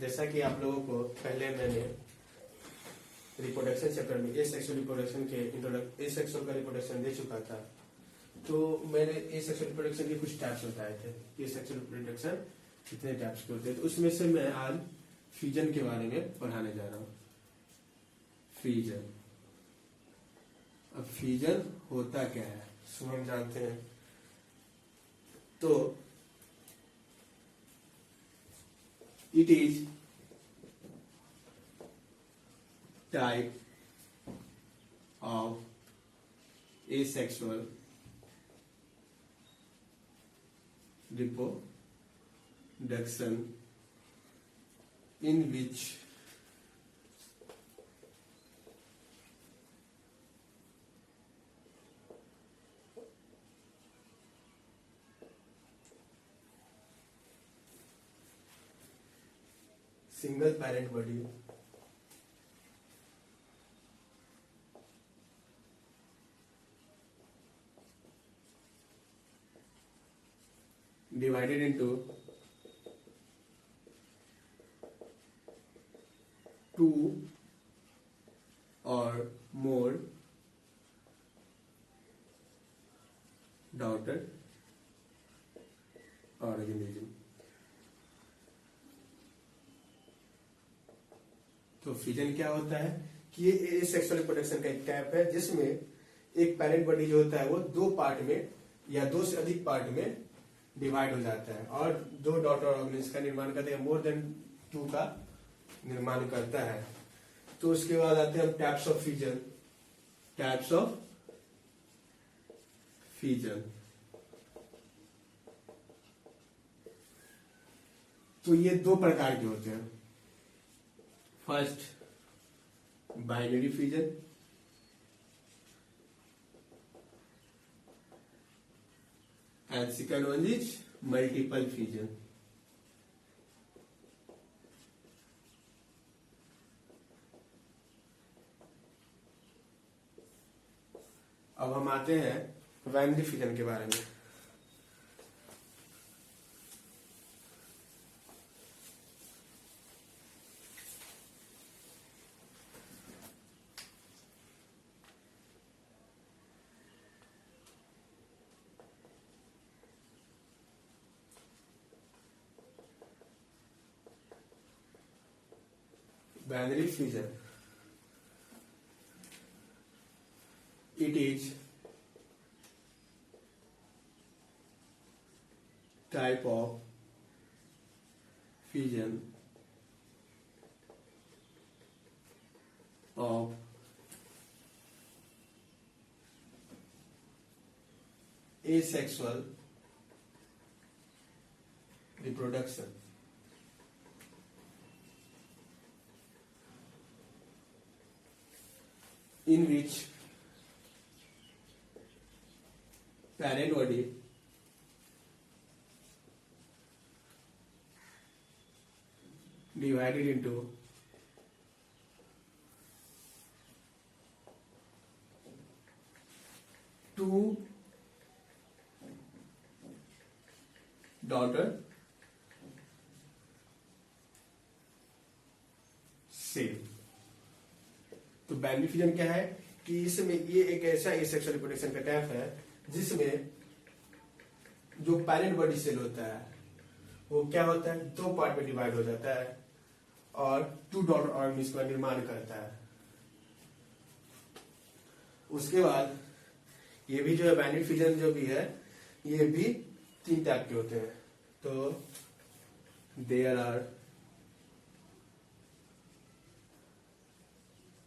जैसा कि आप लोगों को पहले मैंने रिप्रोडक्शन चैप्टर में एसेक्सुअल रिप्रोडक्शन के एसेक्सुअल का रिप्रोडक्शन दे चुका था, तो मैंने एसेक्सुअल रिप्रोडक्शन के कुछ टाइप्स बताए थे। एसेक्सुअल रिप्रोडक्शन कितने टाइप्स के होते हैं, तो उसमें से मैं आज फ्यूजन के बारे में पढ़ाने जा रहा हूँ। फ्यूजन, अब फ्यूजन होता क्या है सो हम जानते हैं। तो it is type of asexual reproduction in which single parent body divided into two or more daughter organism। तो फ्यूजन क्या होता है कि ये एसेक्सुअल रिप्रोडक्शन का एक टाइप है जिसमें एक पैरेंट बॉडी जो होता है वो दो पार्ट में या दो से अधिक पार्ट में डिवाइड हो जाता है और दो डॉटर ऑर्गेनिज का निर्माण करता है, मोर देन टू का निर्माण करता है। तो उसके बाद आते हैं हम types of fusion. Types of fusion, तो ये दो प्रकार के होते हैं। First binary fusion, and second one is multiple fusion। अब हम आते हैं बाइनरी फ्यूजन के बारे में। Binary fusion, it is type of fusion of asexual reproduction in which parent body divided into two daughter cell. तो बाइनरी फ्यूजन क्या है कि इसमें ये एक ऐसा एसेक्सुअल रिप्रोडक्शन का टाइप है जिसमें जो पैरेंट बॉडी सेल होता है वो क्या होता है, दो पार्ट में डिवाइड हो जाता है और टू डॉटर ऑर्गेनिज का निर्माण करता है। उसके बाद ये भी जो है बाइनरी फ्यूजन जो भी है ये भी तीन टाइप के होते हैं। तो there are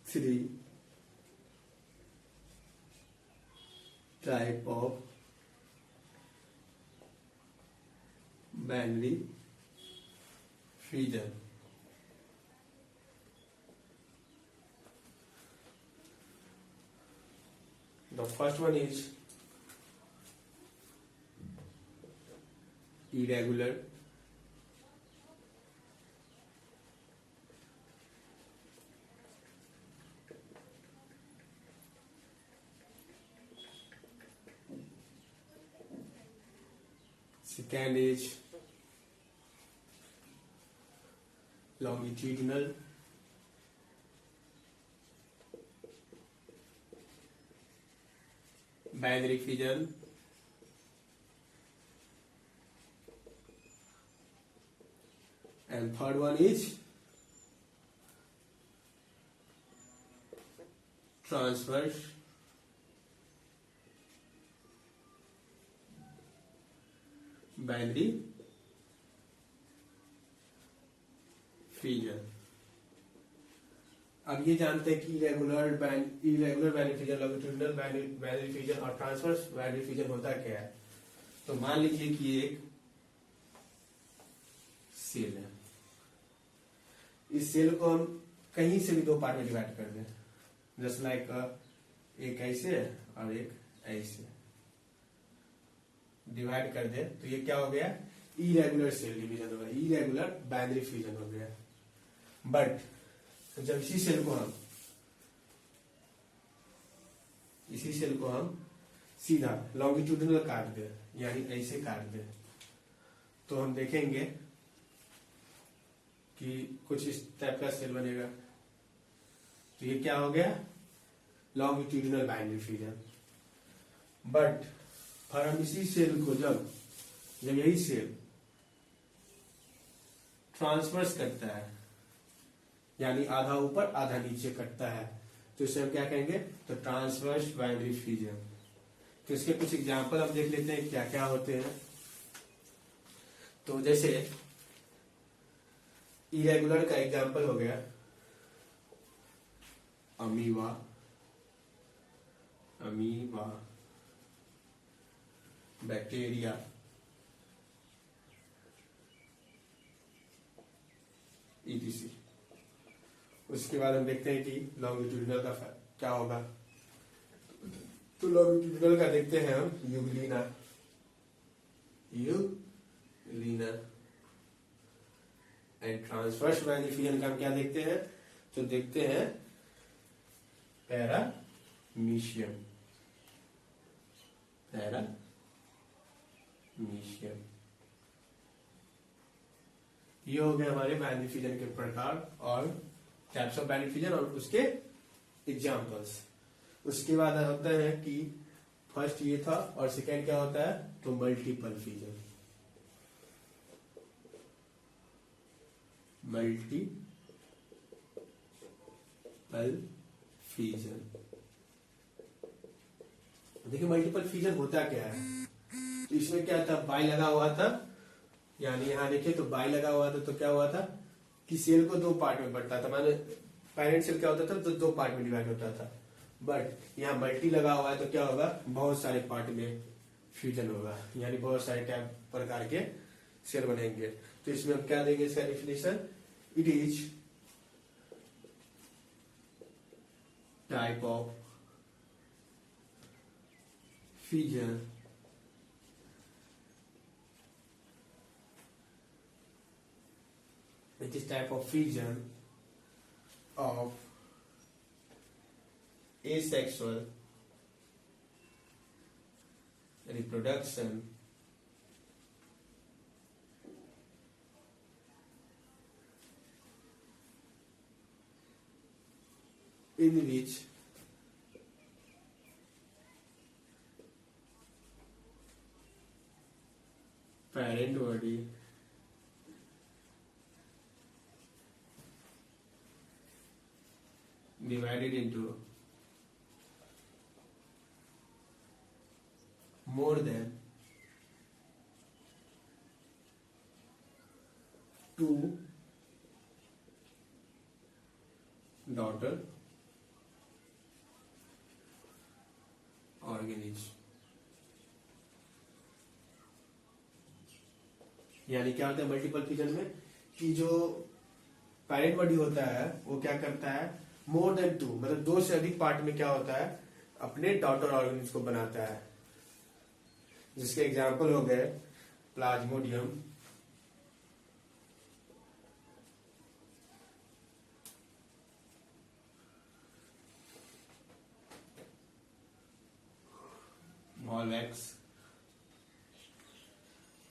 three type of binary fusion. The first one is irregular, second is longitudinal binary fission, and third one is transverse binary fission। अब ये जानते हैं कि irregular binary fission, longitudinal binary fission और ट्रांसवर्स बाइनरी फिजन होता क्या है। तो मान लीजिए कि एक सेल है, इस सेल को हम कहीं से भी दो पार्ट में डिवाइड कर दें, जस्ट लाइक एक ऐसे और एक ऐसे डिवाइड कर दे, तो ये क्या हो गया, इरेगुलर सेल डिवीजन हो गया, इरेगुलर बाइनरी फिजन हो गया। बट जब इसी सेल को हम सीधा लॉन्गिट्यूडिनल काट दे, यानी ऐसे काट दे, तो हम देखेंगे कि कुछ इस टाइप का सेल बनेगा। तो ये क्या हो गया, लॉन्गिट्यूडिनल बाइनरी फिजन। बट और हम इसी सेल को जब यही सेल ट्रांसवर्स करता है, यानी आधा ऊपर आधा नीचे कटता है, तो इसे हम क्या कहेंगे, तो ट्रांसवर्स बाइनरी फिजन। तो इसके कुछ एग्जांपल हम देख लेते हैं क्या क्या होते हैं। तो जैसे इरेगुलर का एग्जांपल हो गया अमीबा, बैक्टीरिया, ईटीसी। उसके बाद हम देखते हैं कि लॉन्गिट्यूडिनल का क्या होगा। तो लॉन्गिट्यूडिनल का देखते हैं हम Euglena and transverse binary fission का हम क्या देखते हैं, तो देखते हैं पैरामीशियम। ये हो गए हमारे बाइनरी फिजन के प्रकार और टाइप्स ऑफ बाइनरी फिजन और उसके एग्जांपल्स। उसके बाद होता है कि फर्स्ट ये था और सेकेंड क्या होता है, तो मल्टीपल फिजन। देखिए मल्टीपल फिजन होता क्या है। तो इसमें क्या था, बाई लगा हुआ था, यानी यहां देखिए तो बाई लगा हुआ था, तो क्या हुआ था कि सेल को दो पार्ट में बढ़ता था, माने पेरेंट सेल क्या होता था, तो दो पार्ट में डिवाइड होता था। बट यहाँ मल्टी लगा हुआ है, तो क्या होगा, बहुत सारे पार्ट में फ्यूजन होगा, यानी बहुत सारे टाइप प्रकार के सेल बनेंगे। तो इसमें हम क्या देंगे इसका definition, it is type of fusion which is type of fusion of asexual reproduction in which parent body divided into more than two daughter organisms। यानी क्या होता है मल्टीपल फिजन में कि जो पेरेंट बॉडी होता है वो क्या करता है, मोर देन टू, मतलब दो से अधिक पार्ट में क्या होता है, अपने डॉटर ऑर्गेनिज को बनाता है। जिसके एग्जाम्पल हो गए प्लाज्मोडियम, मॉलवैक्स,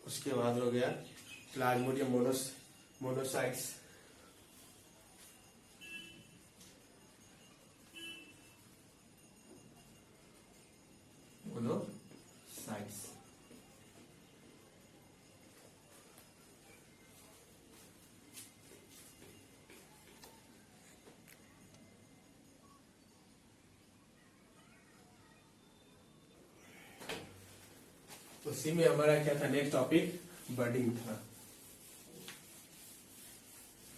उसके बाद हो गया प्लाज्मोडियम मोनोसाइट्स, पोलोसाइट्स। उसी में हमारा क्या था, नेक्स्ट टॉपिक बडिंग था।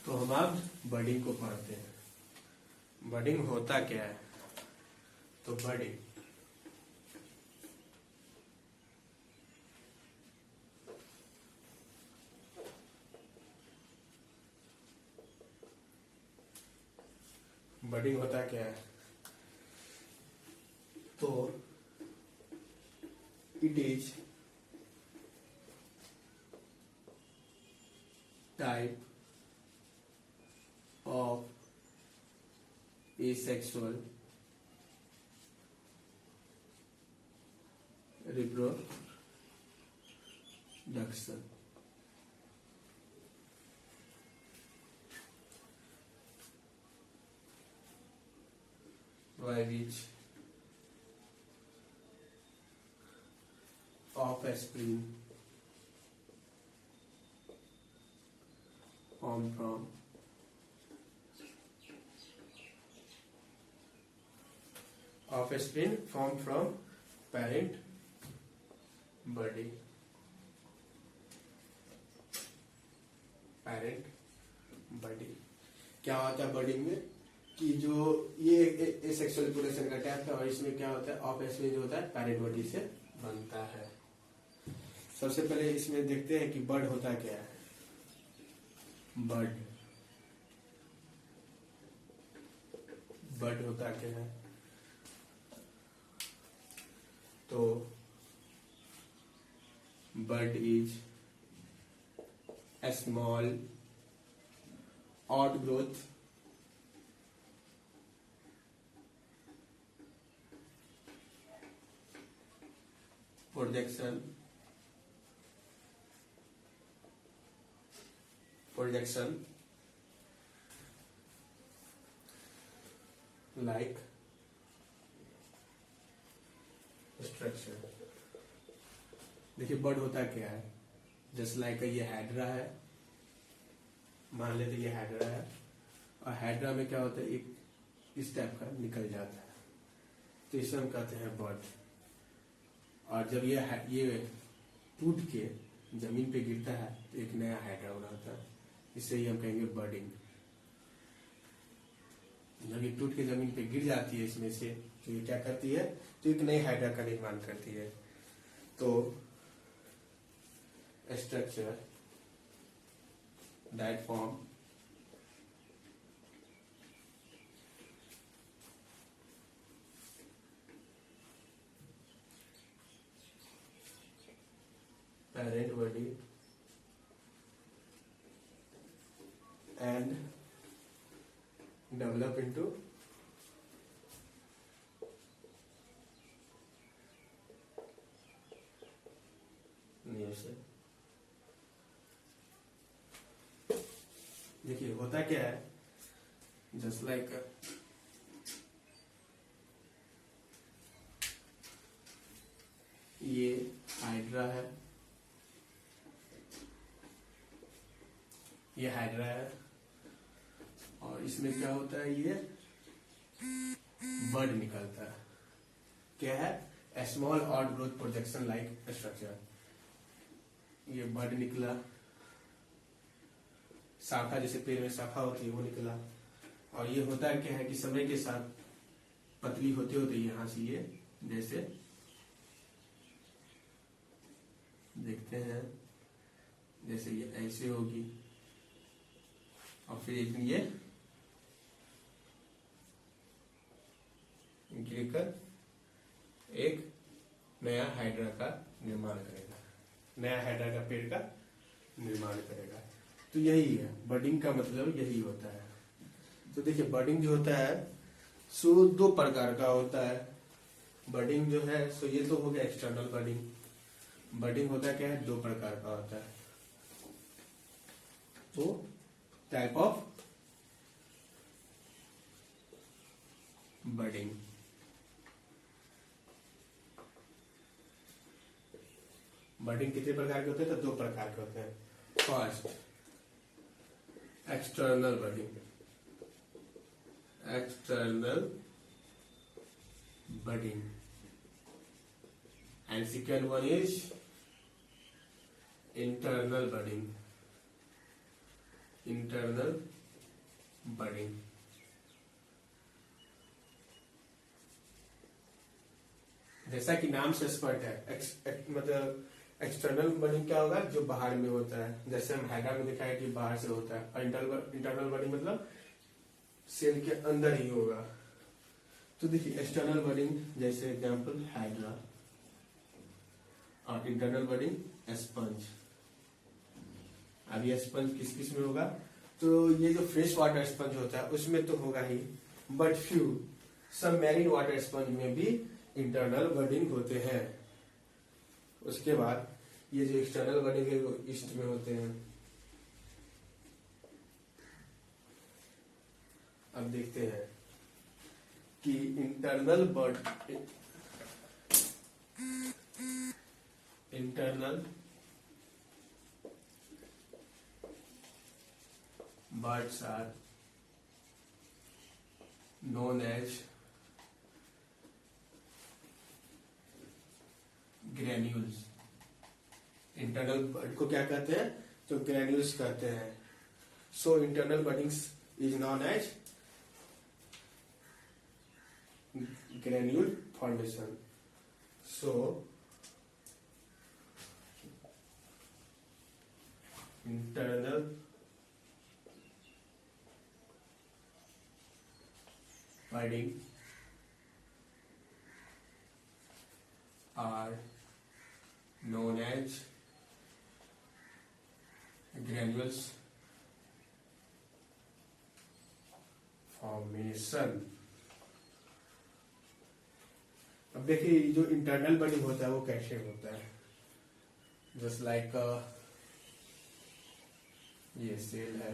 तो हम अब बडिंग को पढ़ते हैं। बडिंग होता क्या है? तो बडिंग होता क्या है? तो it is type of asexual reproduction by which offspring formed from parent body। क्या होता है बडिंग में कि जो ये सेक्सुअल रिप्रोडक्शन का टाइप है, और इसमें क्या होता है, ऑफस्प्रिंग जो होता है पैरेंट बॉडी से बनता है। सबसे पहले इसमें देखते हैं कि बर्ड होता क्या है। बर्ड होता क्या है? तो bird is a small outgrowth projection like structure। देखिए बर्ड होता क्या है, जस्ट लाइक ये हाइड्रा है, मान लेते ये हाइड्रा है, और हाइड्रा में क्या होता है, एक इस टाइप का निकल जाता है, तो इसे हम कहते हैं बर्ड। और जब ये टूट के जमीन पे गिरता है तो एक नया हाइड्रा बनाता है, इसे ही हम कहेंगे बर्डिंग। जब ये टूट के जमीन पे गिर जाती है इसमें से, तो ये क्या करती है, तो एक नई हाइड्रा का निर्माण करती है। तो structure that form parent body and develop into new cell। देखिए होता क्या है, जस्ट लाइक ये हाइड्रा है, ये हाइड्रा है, और इसमें क्या होता है, ये बर्ड निकलता है। क्या है, a small outgrowth projection like structure. ये बर्ड निकला, शाखा, जैसे पेड़ में शाखा होती है वो निकला, और ये होता है क्या है कि समय के साथ पतली होते होते यहां से ये जैसे देखते हैं, जैसे ये ऐसे होगी, और फिर एक ये गिरकर एक नया हाइड्रा का निर्माण करेगा, नया हाइड्रा का पेड़ का निर्माण करेगा। तो यही है बडिंग का मतलब, यही होता है। तो देखिए बडिंग जो होता है सो दो प्रकार का होता है। बडिंग जो है सो ये तो हो गया एक्सटर्नल बडिंग। बडिंग होता क्या है, दो प्रकार का होता है। तो टाइप ऑफ बडिंग, बडिंग कितने प्रकार के होते हैं? तो 2 प्रकार के होते हैं। First, external budding, external budding, and second one is internal budding, internal budding. जैसा कि नाम से स्पष्ट है, मतलब एक्सटर्नल बडिंग क्या होगा? जो बाहर में होता है, जैसे हम हाइड्रा में दिखाया कि बाहर से होता है, और इंटरनल बडिंग मतलब सेल के अंदर ही होगा। तो देखिए एक्सटर्नल बडिंग जैसे एग्जांपल हाइड्रा, और इंटरनल बडिंग स्पंज। अब ये स्पंज किस किस में होगा? तो ये जो फ्रेश वाटर स्पंज होता है उसमें तो होगा ही, बट फ्यू सब मैरीन वाटर स्पंज में भी इंटरनल बडिंग होते हैं। उसके बाद ये जो एक्सटर्नल बडिंग है वो ईस्ट में होते हैं। अब देखते हैं कि internal birds are known as granules. Internal bird को क्या कहते हैं? तो ग्रेन्यूल्स कहते हैं। So internal buddings is known as granule formation. So internal budding are known as granules formation. अब देखिए जो इंटरनल बडिंग होता है वो कैसे होता है? जस्ट लाइक ये सेल है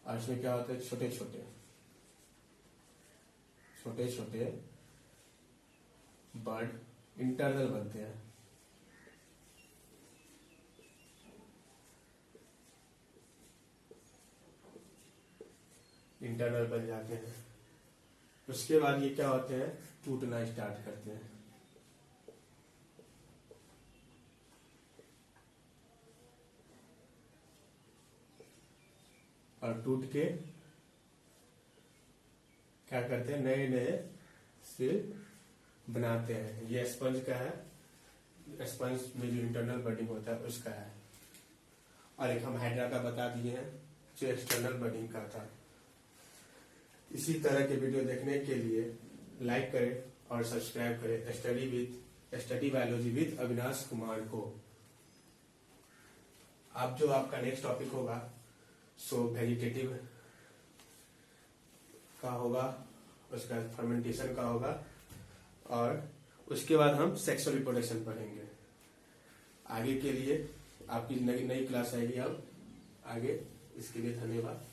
और इसमें क्या होता है? छोटे छोटे बर्ड इंटरनल बनते हैं। इंटरनल बन जाते हैं। उसके बाद ये क्या होते हैं? टूटना स्टार्ट करते हैं। और टूट के क्या करते हैं? नए नए सेल बनाते हैं। ये स्पंज का है, स्पंज में जो इंटरनल बडिंग होता है उसका है। और एक हम हाइड्रा का बता दिए हैं जो एक्सटर्नल बडिंग का था। इसी तरह के वीडियो देखने के लिए लाइक करें और सब्सक्राइब करें study biology with Avinash Kumar को। अब जो आपका नेक्स्ट टॉपिक होगा सो वेजिटेटिव का होगा, उसका फर्मेंटेशन का होगा, और उसके बाद हम सेक्सुअल रिप्रोडक्शन पढ़ेंगे। आगे के लिए आपकी नई क्लास आएगी अब आगे। इसके लिए धन्यवाद।